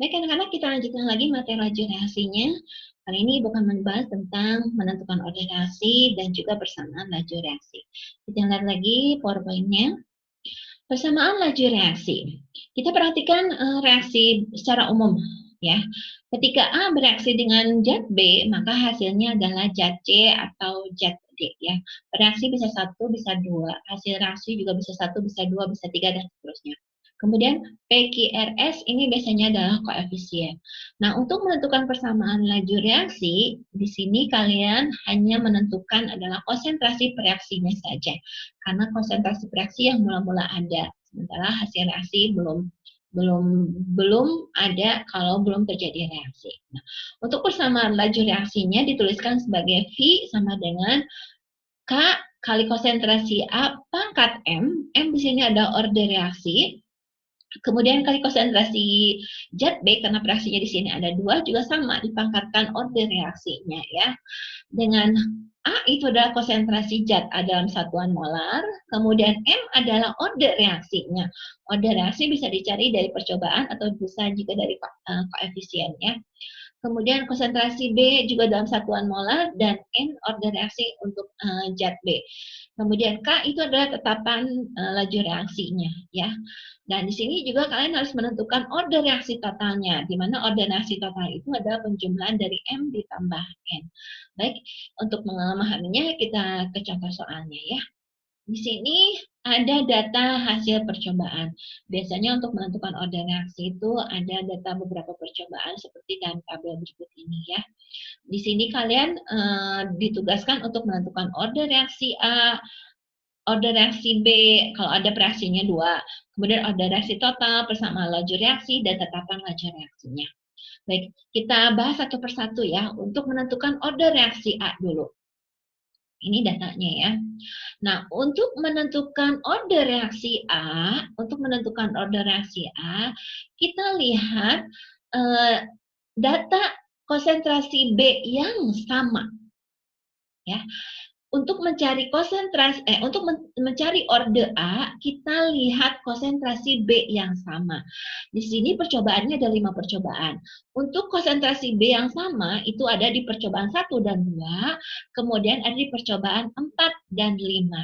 Baik anak-anak, kita lanjutkan lagi materi laju reaksinya. Kali ini bukan membahas tentang menentukan order reaksi dan juga persamaan laju reaksi. Kita lihat lagi PowerPoint-nya. Persamaan laju reaksi. Kita perhatikan reaksi secara umum, ya. Ketika A bereaksi dengan zat B, maka hasilnya adalah zat C atau zat D, ya. Reaksi bisa 1, bisa 2. Hasil reaksi juga bisa 1, bisa 2, bisa 3, dan seterusnya. Kemudian PQRS ini biasanya adalah koefisien. Nah, untuk menentukan persamaan laju reaksi, di sini kalian hanya menentukan adalah konsentrasi reaksinya saja. Karena konsentrasi reaksi yang mula-mula ada, sementara hasil reaksi belum ada kalau belum terjadi reaksi. Nah, untuk persamaan laju reaksinya dituliskan sebagai V sama dengan K kali konsentrasi A pangkat M. M di sini ada order reaksi. Kemudian kali konsentrasi zat B, karena reaksinya di sini ada 2, juga sama dipangkatkan order reaksinya, ya. Dengan A itu adalah konsentrasi zat A dalam satuan molar, kemudian M adalah order reaksinya. Order reaksi bisa dicari dari percobaan atau bisa juga dari koefisiennya. Kemudian konsentrasi B juga dalam satuan molar, dan N order reaksi untuk zat B. Kemudian K itu adalah tetapan laju reaksinya, ya. Dan di sini juga kalian harus menentukan order reaksi totalnya, di mana order reaksi total itu adalah penjumlahan dari M ditambah N. Baik, untuk memahaminya kita ke contoh soalnya, ya. Di sini ada data hasil percobaan. Biasanya untuk menentukan order reaksi itu ada data beberapa percobaan seperti dalam tabel berikut ini, ya. Di sini kalian ditugaskan untuk menentukan order reaksi A, order reaksi B, kalau ada reaksinya 2. Kemudian order reaksi total, persamaan laju reaksi, dan tetapan laju reaksinya. Baik, kita bahas satu persatu, ya, untuk menentukan order reaksi A dulu. Ini datanya, ya. Nah, untuk menentukan order reaksi A, kita lihat data konsentrasi B yang sama, ya. Untuk mencari mencari order A, kita lihat konsentrasi B yang sama. Di sini percobaannya ada 5 percobaan. Untuk konsentrasi B yang sama, itu ada di percobaan 1 dan 2, kemudian ada di percobaan 4 dan 5.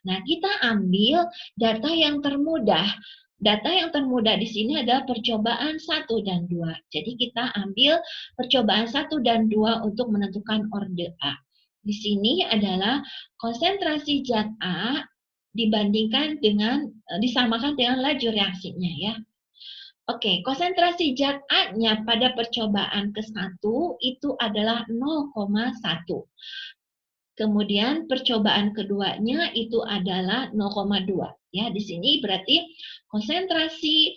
Nah, kita ambil data yang termudah. Data yang termudah di sini adalah percobaan 1 dan 2. Jadi kita ambil percobaan 1 dan 2 untuk menentukan order A. Di sini adalah konsentrasi zat A dibandingkan dengan disamakan dengan laju reaksinya, ya. Oke, konsentrasi zat A-nya pada percobaan ke-1 itu adalah 0,1. Kemudian percobaan keduanya itu adalah 0,2. Ya, di sini berarti konsentrasi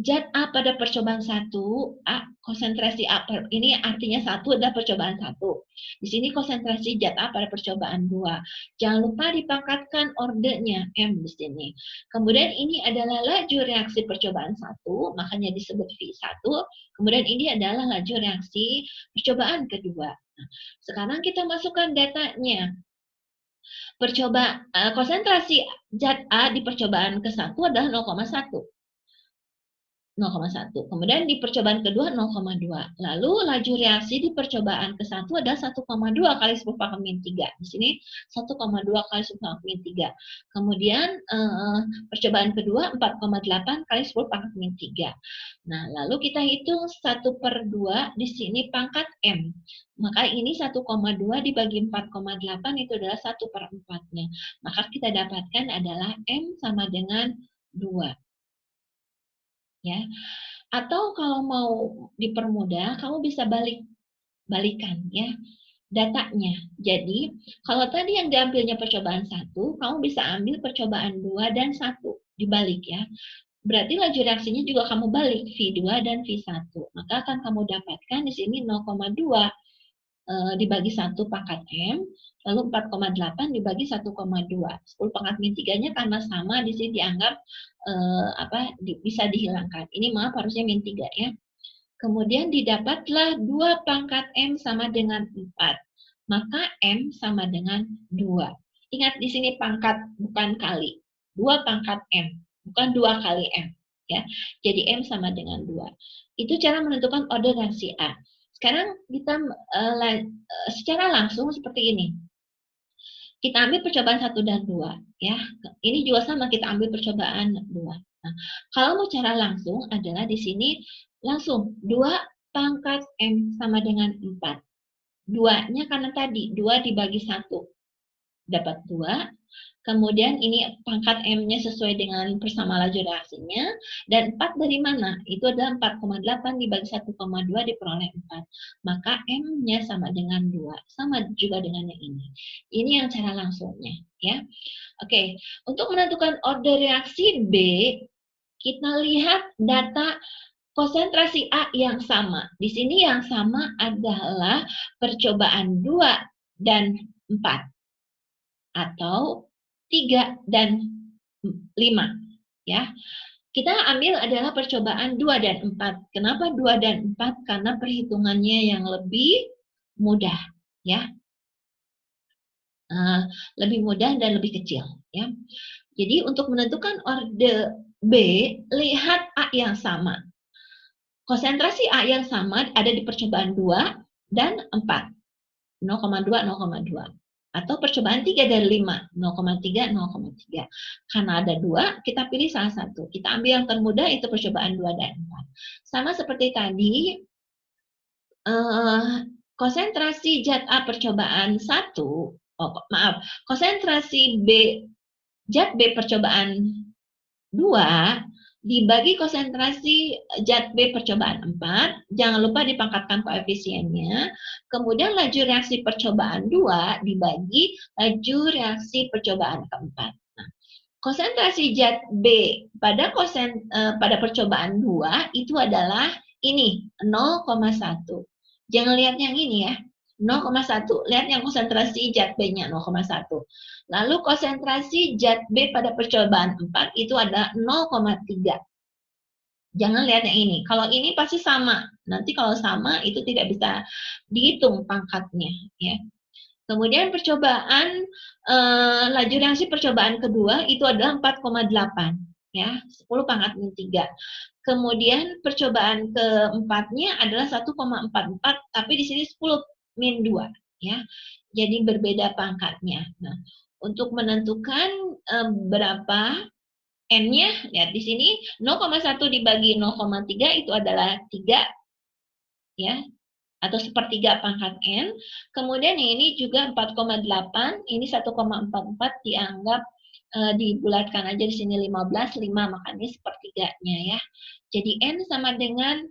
zat A pada percobaan 1, konsentrasi A ini artinya 1 adalah percobaan 1. Di sini konsentrasi zat A pada percobaan 2. Jangan lupa dipangkatkan ordernya M di sini. Kemudian ini adalah laju reaksi percobaan 1, makanya disebut V1. Kemudian ini adalah laju reaksi percobaan kedua. Nah, sekarang kita masukkan datanya. Konsentrasi zat A di percobaan ke-1 adalah 0,1. 0,1. Kemudian di percobaan kedua 0,2. Lalu laju reaksi di percobaan ke-1 adalah 1,2 kali 10 pangkat min 3. Di sini 1,2 kali 10 pangkat min 3. Kemudian percobaan kedua 4,8 kali 10 pangkat min 3. Nah, lalu kita hitung 1/2 di sini pangkat M. Maka ini 1,2 dibagi 4,8 itu adalah 1/4-nya. Maka kita dapatkan adalah M sama dengan 2. Ya, atau kalau mau dipermudah, kamu bisa balikan, ya, datanya. Jadi, kalau tadi yang diambilnya percobaan 1, kamu bisa ambil percobaan 2 dan 1, dibalik, ya. Berarti laju reaksinya juga kamu balik, V2 dan V1. Maka akan kamu dapatkan di sini 0,2 dibagi 1 pangkat M, lalu 4,8 dibagi 1,2. 10 pangkat min 3-nya karena sama, di sini dianggap bisa dihilangkan. Ini maaf, harusnya min 3, ya. Kemudian didapatlah 2 pangkat M sama dengan 4. Maka M sama dengan 2. Ingat di sini pangkat bukan kali. 2 pangkat M, bukan 2 kali M. ya. Jadi M sama dengan 2. Itu cara menentukan order reaksi A. Sekarang kita secara langsung seperti ini. Kita ambil percobaan 1 dan 2, ya. Ini juga sama, kita ambil percobaan 2. Nah, kalau mau cara langsung adalah di sini langsung 2 pangkat M sama dengan 4. 2-nya karena tadi 2 dibagi 1 dapat 2. Kemudian ini pangkat M-nya sesuai dengan persama laju reaksinya. Dan 4 dari mana? Itu adalah 4,8 dibagi 1,2 diperoleh 4. Maka M-nya sama dengan 2. Sama juga dengan yang ini. Ini yang cara langsungnya, ya. Oke, untuk menentukan order reaksi B, kita lihat data konsentrasi A yang sama. Di sini yang sama adalah percobaan 2 dan 4. Atau 3 dan 5. Ya. Kita ambil adalah percobaan 2 dan 4. Kenapa 2 dan 4? Karena perhitungannya yang lebih mudah. Ya. Lebih mudah dan lebih kecil. Ya. Jadi untuk menentukan order B, lihat A yang sama. Konsentrasi A yang sama ada di percobaan 2 dan 4. 0,2, 0,2. Atau percobaan 3 dari 5, 0,3, 0,3. Karena ada 2, kita pilih salah satu. Kita ambil yang termudah, itu percobaan 2 dan 4. Sama seperti tadi, konsentrasi zat A percobaan 1, konsentrasi zat B percobaan 2 dibagi konsentrasi zat B percobaan 4, jangan lupa dipangkatkan koefisiennya, kemudian laju reaksi percobaan 2 dibagi laju reaksi percobaan keempat. Nah, konsentrasi zat B pada percobaan 2 itu adalah ini, 0,1. Jangan lihat yang ini ya, 0,1. Lihat yang konsentrasi zat B-nya 0,1. Lalu konsentrasi zat B pada percobaan 4 itu ada 0,3. Jangan lihat yang ini. Kalau ini pasti sama. Nanti kalau sama itu tidak bisa dihitung pangkatnya. Ya. Kemudian percobaan laju reaksi percobaan kedua itu adalah 4,8. Ya, 10 pangkat min 3. Kemudian percobaan keempatnya adalah 1,44, tapi di sini 10 min 2. Ya. Jadi berbeda pangkatnya. Nah, untuk menentukan berapa N-nya, lihat di sini 0,1 dibagi 0,3 itu adalah 3, ya, atau sepertiga pangkat N. Kemudian ini juga 4,8, ini 1,44 dianggap dibulatkan aja di sini 15, 5, makanya sepertiganya ya. Jadi N sama dengan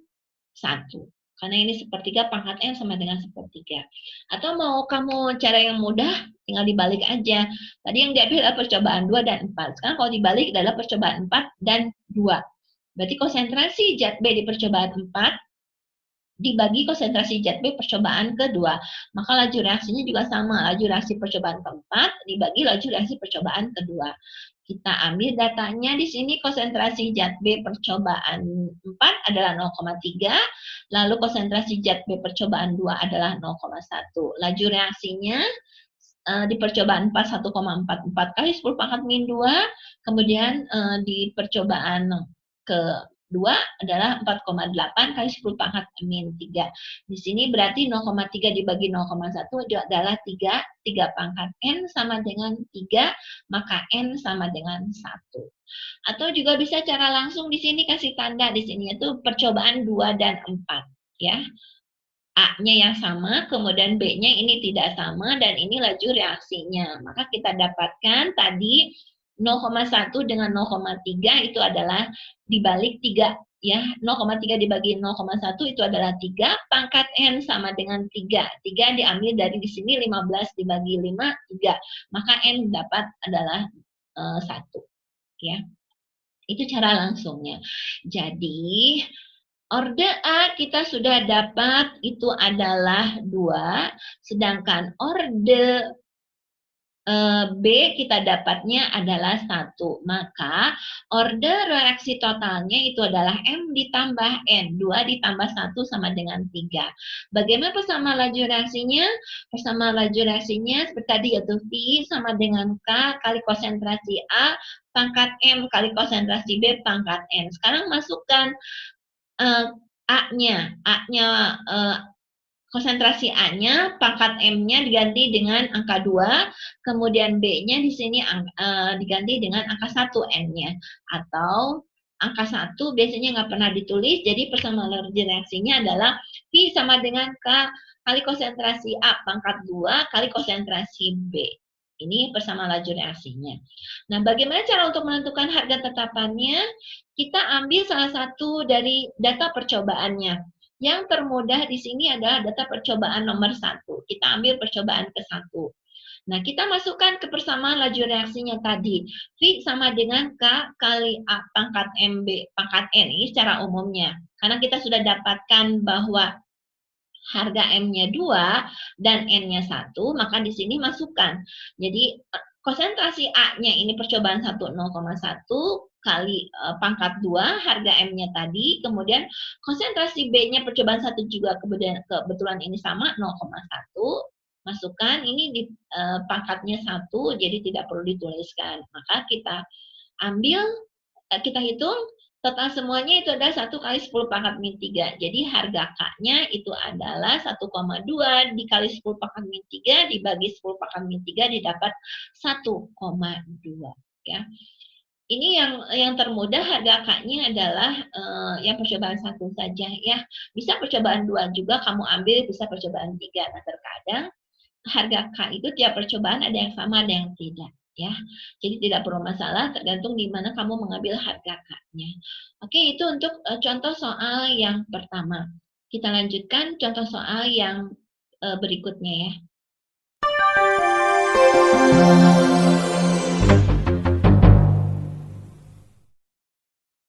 1. Karena ini sepertiga, pangkat N sama dengan sepertiga. Atau mau kamu cara yang mudah, tinggal dibalik aja. Tadi yang diambil adalah percobaan 2 dan 4. Sekarang kalau dibalik adalah percobaan 4 dan 2. Berarti konsentrasi zat B di percobaan 4 dibagi konsentrasi zat B percobaan kedua. Maka laju reaksinya juga sama. Laju reaksi percobaan keempat dibagi laju reaksi percobaan kedua. Kita ambil datanya di sini konsentrasi zat B percobaan 4 adalah 0,3, lalu konsentrasi zat B percobaan 2 adalah 0,1. Laju reaksinya di percobaan 4 1,44 kali 10 pangkat min 2, kemudian di percobaan kedua adalah 4,8 kali 10 pangkat min 3. Di sini berarti 0,3 dibagi 0,1 adalah 3, 3 pangkat N sama dengan 3, maka N sama dengan 1. Atau juga bisa cara langsung di sini kasih tanda di sini itu percobaan 2 dan 4, ya. A-nya yang sama, kemudian B-nya ini tidak sama, dan ini laju reaksinya. Maka kita dapatkan tadi 0,1 dengan 0,3 itu adalah dibalik 3. Ya, 0,3 dibagi 0,1 itu adalah 3, pangkat N sama dengan 3. 3 diambil dari di sini 15 dibagi 5, 3. Maka N dapat adalah 1. Ya. Itu cara langsungnya. Jadi, orde A kita sudah dapat itu adalah 2, sedangkan orde B kita dapatnya adalah 1. Maka order reaksi totalnya itu adalah M ditambah N. 2 ditambah 1 sama dengan 3. Bagaimana persamaan laju reaksinya? Persamaan laju reaksinya seperti tadi yaitu V sama dengan K kali konsentrasi A pangkat M kali konsentrasi B pangkat N. Sekarang masukkan A-nya. Konsentrasi A-nya, pangkat M-nya diganti dengan angka 2, kemudian B-nya di sini diganti dengan angka 1 N-nya. Atau angka 1 biasanya nggak pernah ditulis, jadi persamaan laju reaksinya adalah V sama dengan K kali konsentrasi A pangkat 2 kali konsentrasi B. Ini persamaan laju reaksinya. Nah, bagaimana cara untuk menentukan harga tetapannya? Kita ambil salah satu dari data percobaannya. Yang termudah di sini adalah data percobaan nomor 1. Kita ambil percobaan ke-1. Nah, kita masukkan ke persamaan laju reaksinya tadi. V sama dengan K kali A pangkat MB pangkat N ini secara umumnya. Karena kita sudah dapatkan bahwa harga M-nya 2 dan N-nya 1, maka di sini masukkan. Jadi konsentrasi A-nya ini percobaan 1 0,1 kali pangkat 2 harga M-nya tadi, kemudian konsentrasi B-nya percobaan 1 juga kebetulan ini sama 0,1, masukkan ini di pangkatnya 1, jadi tidak perlu dituliskan. Maka kita ambil, kita hitung total semuanya itu adalah 1 kali 10 pangkat min 3. Jadi harga K-nya itu adalah 1,2 dikali 10 pangkat min 3 dibagi 10 pangkat min 3 didapat 1,2 ya. Ini yang termudah harga K-nya adalah yang percobaan 1 saja ya. Bisa percobaan 2 juga kamu ambil, bisa percobaan 3. Nah, terkadang harga K itu tiap percobaan ada yang sama, ada yang tidak. Ya, jadi tidak perlu masalah, tergantung di mana kamu mengambil harga K-nya. Oke, itu untuk contoh soal yang pertama. Kita lanjutkan contoh soal yang berikutnya ya.